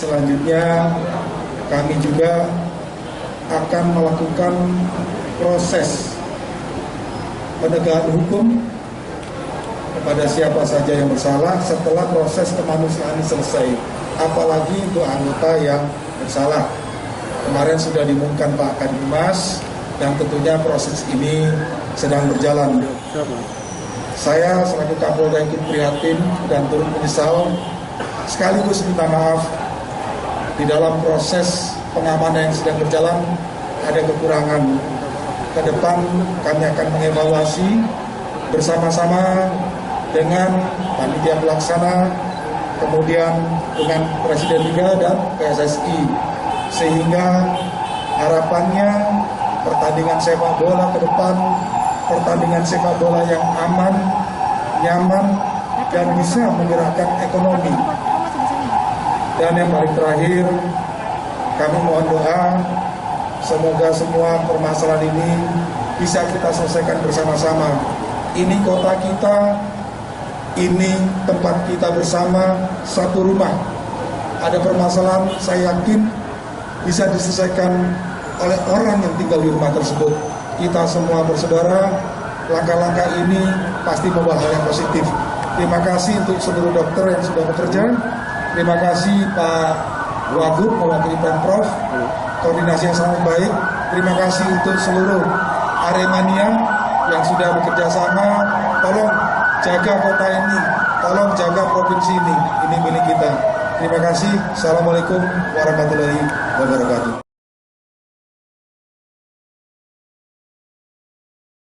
Selanjutnya kami juga akan melakukan proses penegakan hukum kepada siapa saja yang bersalah setelah proses kemanusiaan selesai, apalagi untuk anggota yang bersalah. Kemarin sudah diumumkan Pak Kadimas dan tentunya proses ini sedang berjalan. Saya selaku Kapolda ikut prihatin dan turut menyesal, sekaligus minta maaf di dalam proses pengamanan yang sedang berjalan ada kekurangan. Ke depan kami akan mengevaluasi bersama-sama dengan panitia pelaksana, kemudian dengan Presiden Liga dan PSSI, sehingga harapannya pertandingan sepak bola ke depan, pertandingan sepak bola yang aman, nyaman, dan bisa menggerakkan ekonomi. Dan yang paling terakhir, kami mohon doa, semoga semua permasalahan ini bisa kita selesaikan bersama-sama. Ini kota kita, ini tempat kita bersama, satu rumah. Ada permasalahan, saya yakin bisa diselesaikan oleh orang yang tinggal di rumah tersebut. Kita semua bersaudara, langkah-langkah ini pasti membawa hal yang positif. Terima kasih untuk seluruh dokter yang sudah bekerja. Terima kasih Pak Wagub mewakili Pemprov, koordinasi yang sangat baik. Terima kasih untuk seluruh Aremania yang sudah bekerja sama. Tolong jaga kota ini, tolong jaga provinsi ini milik kita. Terima kasih. Assalamualaikum warahmatullahi wabarakatuh.